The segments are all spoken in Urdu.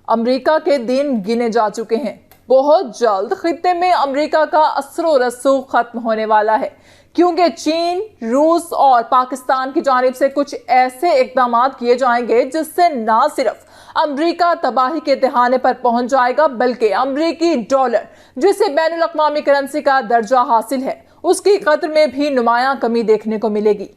امریکہ کے دن گنے جا چکے ہیں۔ بہت جلد خطے میں امریکہ کا اثر و رسوخ ختم ہونے والا ہے، کیونکہ چین، روس اور پاکستان کی جانب سے کچھ ایسے اقدامات کیے جائیں گے جس سے نہ صرف امریکہ تباہی کے دہانے پر پہنچ جائے گا، بلکہ امریکی ڈالر، جسے بین الاقوامی کرنسی کا درجہ حاصل ہے، اس کی قدر میں بھی نمایاں کمی دیکھنے کو ملے گی۔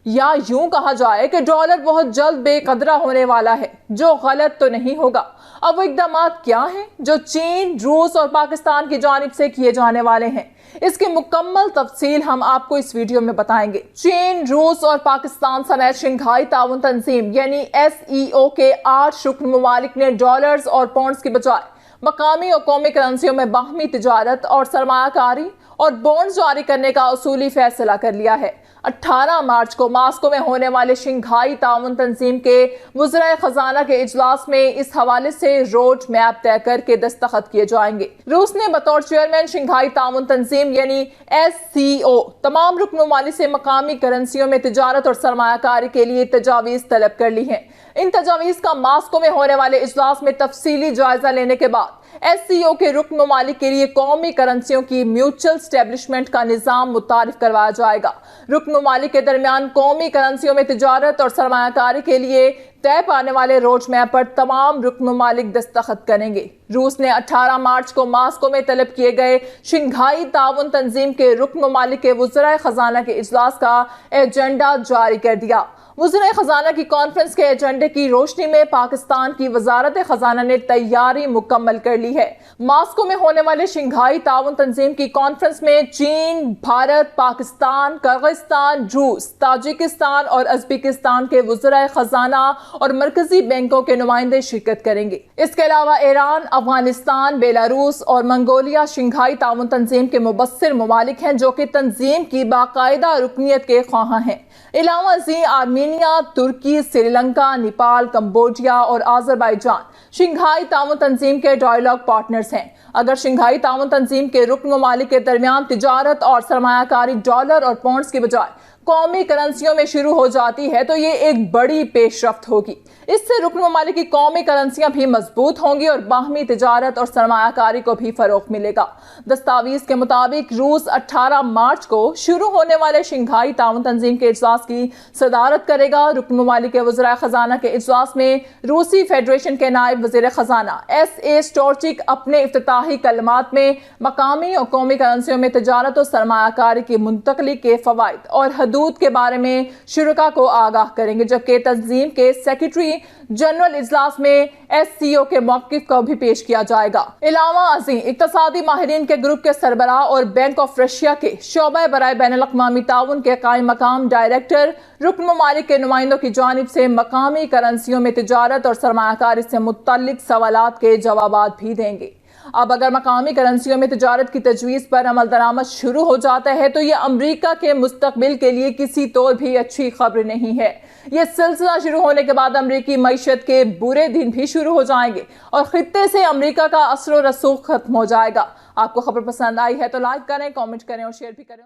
یا یوں کہا جائے کہ ڈالر بہت جلد بے قدرہ ہونے والا ہے، جو غلط تو نہیں ہوگا۔ اب وہ اقدامات کیا ہیں جو چین، روس اور پاکستان کی جانب سے کیے جانے والے ہیں؟ اس کی مکمل تفصیل ہم آپ کو اس ویڈیو میں بتائیں گے۔ چین، روس اور پاکستان سمیت شنگھائی تعاون تنظیم یعنی SEO کے 8 رکن ممالک نے ڈالرز اور پاؤنڈز کی بجائے مقامی اور قومی کرنسیوں میں باہمی تجارت اور سرمایہ کاری اور بانڈز جاری کرنے کا اصولی فیصلہ کر لیا ہے۔ 18 مارچ کو ماسکو میں ہونے والے شنگھائی تعاون تنظیم کے وزرائے خزانہ کے اجلاس میں اس حوالے سے روڈ میپ طے کر کے دستخط کیے جائیں گے۔ روس نے بطور چیئرمین شنگھائی تعاون تنظیم یعنی SCO تمام رکن ممالک سے مقامی کرنسیوں میں تجارت اور سرمایہ کاری کے لیے تجاویز طلب کر لی ہیں۔ ان تجاویز کا ماسکو میں ہونے والے اجلاس میں تفصیلی جائزہ لینے کے بعد SCO کے رکن ممالک کے لیے قومی کرنسیوں کی میوچل اسٹیبلشمنٹ کا نظام متعارف کروایا جائے گا۔ رکن ممالک کے درمیان قومی کرنسیوں میں تجارت اور سرمایہ کاری کے لیے طے پانے والے روڈ میپ پر تمام رکن ممالک دستخط کریں گے۔ روس نے 18 مارچ کو ماسکو میں طلب کیے گئے شنگھائی تعاون تنظیم کے رکن ممالک کے وزرائے خزانہ کے اجلاس کا ایجنڈا جاری کر دیا۔ وزرائے خزانہ کی کانفرنس کے ایجنڈے کی روشنی میں پاکستان کی وزارت خزانہ نے تیاری مکمل کر لی ہے۔ ماسکو میں ہونے والے شنگھائی تعاون تنظیم کی کانفرنس میں چین، بھارت، پاکستان، کرغزستان، روس، تاجکستان اور ازبکستان کے وزرائے خزانہ اور مرکزی بینکوں کے نمائندے شرکت کریں گے۔ اس کے علاوہ ایران، افغانستان، بیلاروس اور منگولیا شنگھائی تعاون تنظیم کے مبصر ممالک ہیں جو کہ تنظیم کی باقاعدہ رکنیت کے خواہاں ہیں۔ علاوہ ازیں آرمینیا، ترکی، سری لنکا، نیپال، کمبوڈیا اور آذربائیجان شنگھائی تعاون تنظیم کے ڈائیلاگ پارٹنرز ہیں۔ اگر شنگھائی تعاون تنظیم کے رکن ممالک کے درمیان تجارت اور سرمایہ کاری ڈالر اور پاؤنڈز کی بجائے قومی کرنسیوں میں شروع ہو جاتی ہے تو یہ ایک بڑی پیش رفت ہوگی۔ اس سے رکن ممالک کی قومی کرنسیاں بھی مضبوط ہوں گی اور باہمی تجارت اور سرمایہ کاری کو بھی فروغ ملے گا۔ دستاویز کے مطابق روس 18 مارچ کو شروع ہونے والے شنگھائی تعاون تنظیم کے اجلاس کی صدارت کرے گا۔ رکن ممالک کے وزرائے خزانہ کے اجلاس میں روسی فیڈریشن کے نائب وزیر خزانہ S.A. اسٹورچک اپنے افتتاحی کلمات میں مقامی اور قومی کرنسیوں میں تجارت اور سرمایہ کاری کی منتقلی کے فوائد اور حدود کے بارے میں شرکاء کو آگاہ کریں گے، جبکہ تنظیم کے سیکریٹری جنرل اجلاس میں SCO کے موقف کو بھی پیش کیا جائے گا۔ علاوہ ازیں اقتصادی ماہرین کے گروپ کے سربراہ اور بینک آف رشیا کے شعبہ برائے بین الاقوامی تعاون کے قائم مقام ڈائریکٹر رکن ممالک کے نمائندوں کی جانب سے مقامی کرنسیوں میں تجارت اور سرمایہ کاری سے متعلق سوالات کے جوابات بھی دیں گے۔ اب اگر مقامی کرنسیوں میں تجارت کی تجویز پر عمل درآمد شروع ہو جاتا ہے تو یہ امریکہ کے مستقبل کے لیے کسی طور بھی اچھی خبر نہیں ہے۔ یہ سلسلہ شروع ہونے کے بعد امریکی معیشت کے برے دن بھی شروع ہو جائیں گے اور خطے سے امریکہ کا اثر و رسوخ ختم ہو جائے گا۔ آپ کو خبر پسند آئی ہے تو لائک کریں، کامنٹ کریں اور شیئر بھی کریں۔